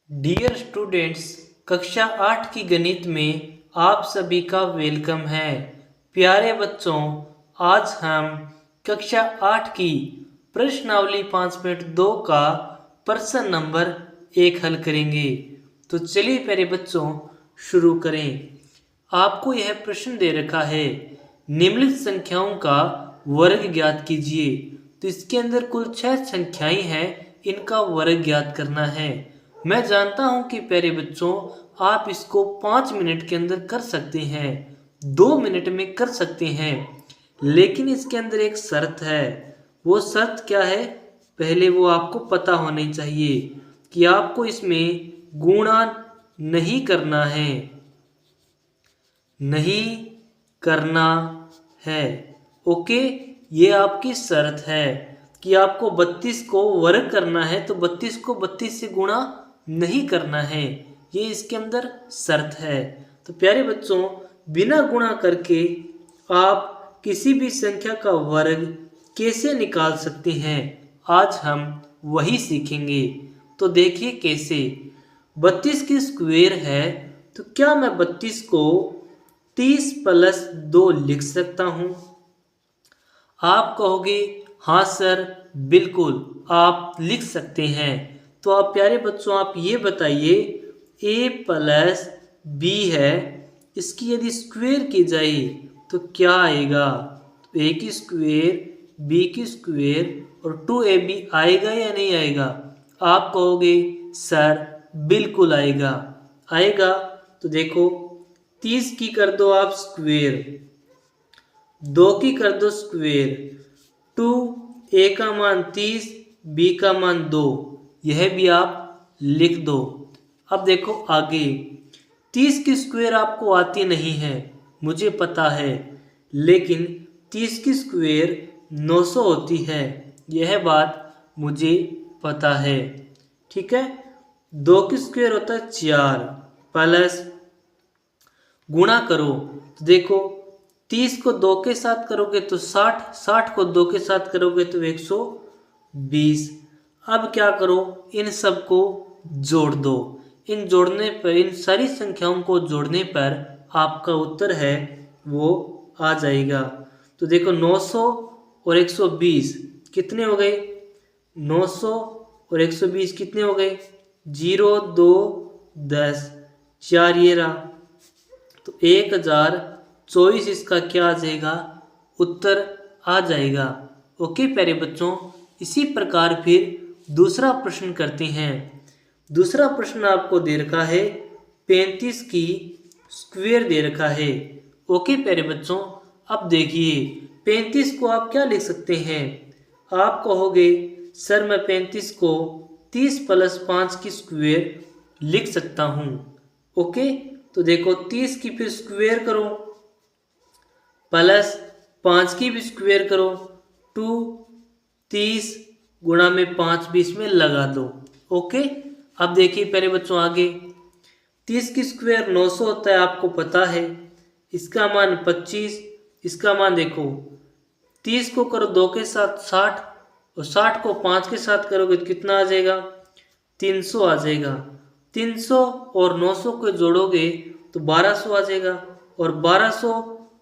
Dear students, कक्षा 8 की गणित में आप सभी का वेलकम है। प्यारे बच्चों, आज हम कक्षा 8 की प्रश्नावली 5.2 का प्रश्न नंबर 1 हल करेंगे। तो चलिए प्यारे बच्चों शुरू करें। आपको यह प्रश्न दे रखा है, निम्नलिखित संख्याओं का वर्ग ज्ञात कीजिए। तो इसके अंदर कुल 6 संख्याएं हैं, इनका वर्ग ज्ञात करना है। मैं जानता हूं कि प्यारे बच्चों आप इसको 5 मिनट के अंदर कर सकते हैं, 2 मिनट में कर सकते हैं, लेकिन इसके अंदर एक शर्त है। वो शर्त क्या है? पहले वो आपको पता होनी चाहिए कि आपको इसमें गुणा नहीं करना है, नहीं करना है। ओके, ये आपकी शर्त है कि आपको 32 को वर्ग करना है, तो 32 को 32 से गुणा नहीं करना है। ये इसके अंदर शर्त है। तो प्यारे बच्चों, बिना गुणा करके आप किसी भी संख्या का वर्ग कैसे निकाल सकते हैं, आज हम वही सीखेंगे। तो देखिए कैसे। 32 की स्क्वायर है, तो क्या मैं 32 को 30 प्लस 2 लिख सकता हूं? आप कहोगे हाँ सर, बिल्कुल आप लिख सकते हैं। तो आप प्यारे बच्चों आप ये बताइए, a प्लस बी है, इसकी यदि स्क्वायर की जाए तो क्या आएगा? तो a की स्क्वायर, b की स्क्वायर और 2ab आएगा या नहीं आएगा? आप कहोगे सर बिल्कुल आएगा। आएगा तो देखो, 30 की कर दो आप स्क्वायर, 2 की कर दो स्क्वायर, 2, a का मान 30, b का मान 2, यह भी आप लिख दो। अब देखो आगे, 30 की स्क्वायर आपको आती नहीं है, मुझे पता है, लेकिन 30 की स्क्वायर 900 होती है, यह बात मुझे पता है। ठीक है, 2 की स्क्वायर होता है 4 प्लस, गुणा करो तो देखो 30 को 2 के साथ करोगे तो 60, 60 को 2 के साथ करोगे तो 120। अब क्या करो, इन सब को जोड़ दो। इन जोड़ने पर, इन सारी संख्याओं को जोड़ने पर आपका उत्तर है वो आ जाएगा। तो देखो 900 और 120 कितने हो गए? 900 और 120 कितने हो गए? 0, 2, 10, 4 ये रहा, तो 1024 इसका क्या आ जाएगा? उत्तर आ जाएगा। ओके प्यारे बच्चों, इसी प्रकार फिर दूसरा प्रश्न करते हैं। दूसरा प्रश्न आपको दे रखा है, 35 की स्क्वायर दे रखा है। ओके प्यारे बच्चों, अब देखिए 35 को आप क्या लिख सकते हैं? आप कहोगे सर मैं 35 को 30 प्लस 5 की स्क्वायर लिख सकता हूँ। ओके, तो देखो 30 की फिर स्क्वायर करो प्लस 5 की भी स्क्वायर करो, 2, 30 गुणा में 5 भी इसमें लगा दो। ओके, अब देखिए प्यारे बच्चों आगे, 30 की स्क्वायर 900 होता है, आपको पता है, इसका मान 25, इसका मान देखो 30 को करो 2 के साथ 60 और 60 को 5 के साथ करोगे तो कितना आ जाएगा? 300 आ जाएगा। 300 और 900 को जोड़ोगे तो 1200 आ जाएगा, और 1200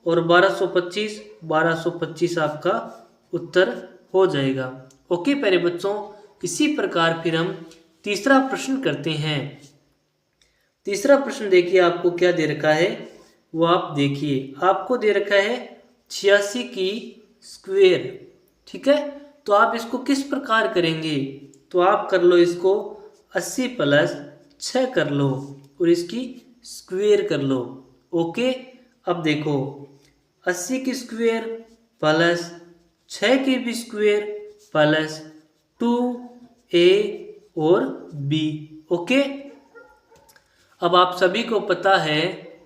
और 1225, 1225 आपका उत्तर हो जाएगा। ओके प्यारे बच्चों, इसी प्रकार फिर हम तीसरा प्रश्न करते हैं। तीसरा प्रश्न देखिए आपको क्या दे रखा है, वो आप देखिए। आपको दे रखा है 86 की स्क्वायर। ठीक है, तो आप इसको किस प्रकार करेंगे? तो आप कर लो इसको 80 प्लस 6 कर लो और इसकी स्क्वायर कर लो। ओके, अब देखो 80 की स्क्वायर प्लस 6 की भी स्क्वायर प्लस 2a और b। ओके, अब आप सभी को पता है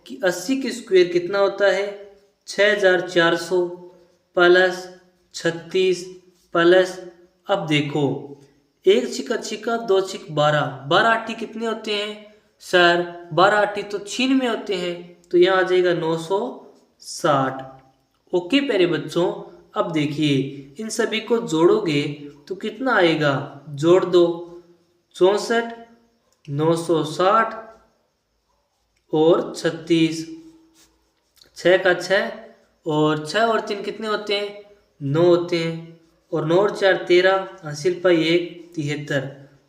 कि 80 की स्क्वायर कितना होता है? 6400 प्लस 36 प्लस, अब देखो 1 छिका छिका 2 छिक 12, 12 आठी कितने होते हैं सर? 12 आठी तो 96 होते हैं, तो यहाँ आ जाएगा 960। ओके प्यारे बच्चों, अब देखिए इन सभी को जोड़ोगे तो कितना आएगा? जोड़ दो, 64 960 और 36, 6 का 6 और 6 और 3 कितने होते हैं? 9 होते हैं और 9 और 4 13, हासिल पाई 1 73।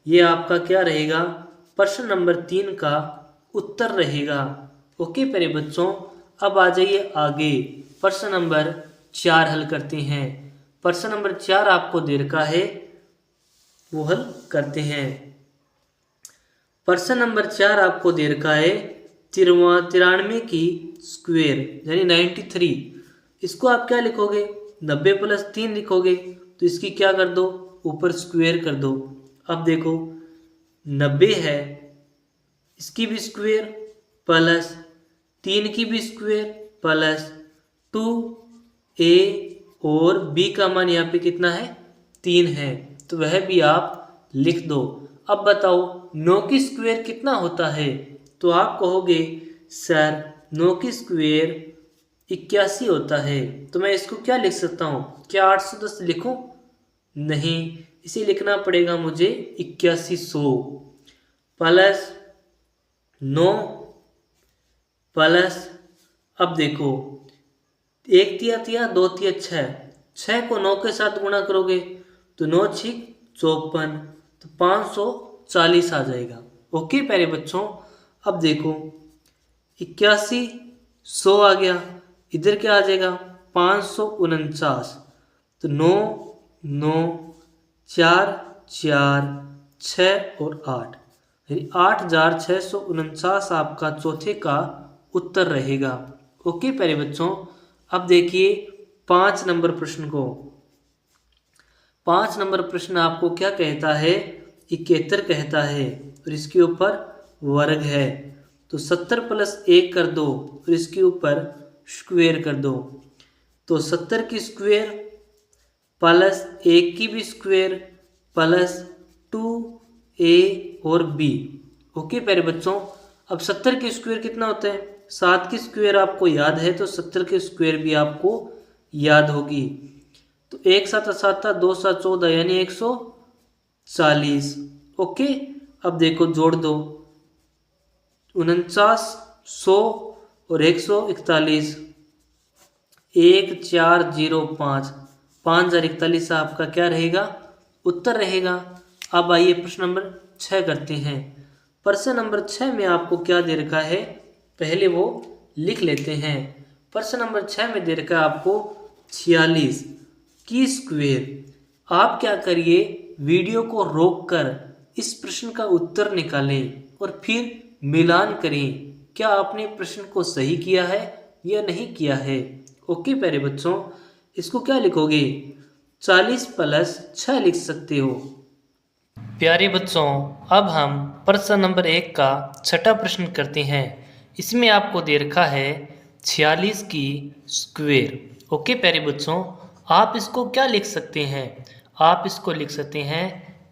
ये आपका क्या रहेगा? प्रश्न नंबर 3 का उत्तर रहेगा। ओके प्यारे बच्चों, अब आ जाइए आगे, प्रश्न नंबर 4 हल करते हैं। प्रश्न नंबर 4 आपको दे रखा है, वो हल करते हैं। प्रश्न नंबर 4 आपको दे रखा है 93 की स्क्वायर यानी 93। इसको आप क्या लिखोगे? 90 प्लस 3 लिखोगे, तो इसकी क्या कर दो? ऊपर स्क्वायर कर दो। अब देखो 90 है, इसकी भी स्क्वायर प्लस 3 की भी स्क्वायर प्लस 2a और b का मान यहाँ पे कितना है? 3 है, तो वह भी आप लिख दो। अब बताओ 9 की स्क्वायर कितना होता है? तो आप कहोगे सर 9 की स्क्वायर 81 होता है, तो मैं इसको क्या लिख सकता हूँ? क्या 810 लिखूं? नहीं, इसे लिखना पड़ेगा मुझे 8100 प्लस 9 प्लस, अब देखो 1 तिया तिया 2 तिया 6, 6 को 9 के साथ गुणा करोगे तो 9 6 54, तो 540 आ जाएगा। ओके प्यारे बच्चों, अब देखो 81 100 आ गया, इधर क्या आ जाएगा? 549, तो 9 9 4 4 6 और 8 यानी 8649 आपका चौथे का उत्तर रहेगा। ओके प्यारे बच्चों, अब देखिए 5 नंबर प्रश्न को। 5 नंबर प्रश्न आपको क्या कहता है? 71 कहता है और इसके ऊपर वर्ग है, तो 70 प्लस 1 कर दो और इसके ऊपर स्क्वायर कर दो, तो 70 की स्क्वायर प्लस 1 की भी स्क्वायर प्लस 2a और b। ओके प्यारे बच्चों, अब 70 की स्क्वायर कितना होता है? 7 की स्क्वायर आपको याद है, तो 70 की स्क्वायर भी आपको याद होगी, तो 1 7 7 2 7 14 यानी 140। ओके, अब देखो जोड़ दो 49 100 और 141, 1405, 5041 आपका क्या रहेगा? उत्तर रहेगा। अब आइए प्रश्न नंबर 6 करते हैं। प्रश्न नंबर 6 में आपको क्या दे रखा है? पहले वो लिख लेते हैं। प्रश्न नंबर 6 में दे रखा है आपको 46 की स्क्वायर। आप क्या करिए, वीडियो को रोककर इस प्रश्न का उत्तर निकालें और फिर मिलान करें, क्या आपने प्रश्न को सही किया है या नहीं किया है। ओके प्यारे बच्चों, इसको क्या लिखोगे? 40 प्लस 6 लिख सकते हो। प्यारे बच्चों, अब हम प्रश्न नंबर 1 का छठा प्रश्न करते हैं। इसमें आपको दे रखा है 46 की स्क्वायर। ओके प्यारे बच्चों, आप इसको क्या लिख सकते हैं? आप इसको लिख सकते हैं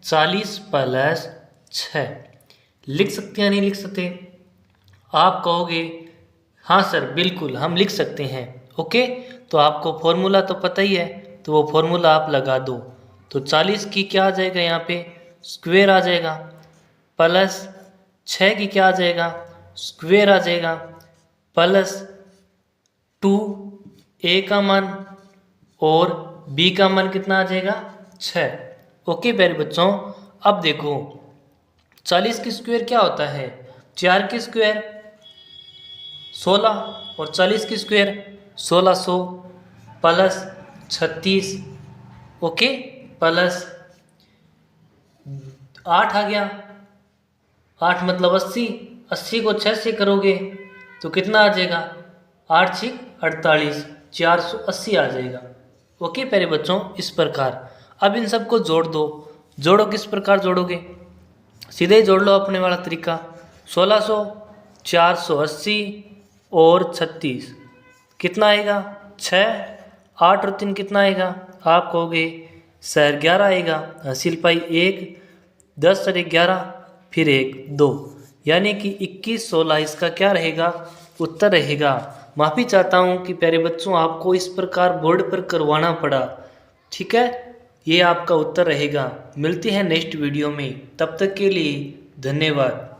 40 प्लस 6। लिख सकते हैं नहीं लिख सकते? आप कहोगे हाँ सर बिल्कुल हम लिख सकते हैं। ओके, तो आपको फॉर्मूला तो पता ही है, तो वो फॉर्मूला आप लगा दो। तो 40 की क्या आ जाएगा? यहाँ पे स्क्वायर आ जाएगा, प्लस 6 की क्या आ जाएगा? स्क्वायर आ जाएगा, प्लस 2a का मान और b का मान कितना आ जाएगा? 6। ओके प्यारे बच्चों, अब देखो 40 की स्क्वायर क्या होता है? 4 की स्क्वायर 16 और 40 की स्क्वायर 1600 प्लस 36। ओके, प्लस 8 आ गया, 8 मतलब 80, 80 को 6 से करोगे तो कितना आ जाएगा? 8 6 48, 480 आ जाएगा। ओके प्यारे बच्चों, इस प्रकार अब इन सबको जोड़ दो। जोड़ो, किस प्रकार जोड़ोगे? सीधे ही जोड़ लो अपने वाला तरीका। 1600 480 और 36 कितना आएगा? 6। 8 और 3 कितना आएगा? आप कहोगे सर 11 आएगा, हासिल पाई 1, 10 और 11 फिर 1 2, यानी कि 21 16 इसका क्या रहेगा? उत्तर रहेगा। माफ़ी चाहता हूँ कि प्यारे बच्चों आपको इस प्रकार बोर्ड पर करवाना पड़ा। ठीक है, ये आपका उत्तर रहेगा। मिलते हैं नेक्स्ट वीडियो में, तब तक के लिए धन्यवाद।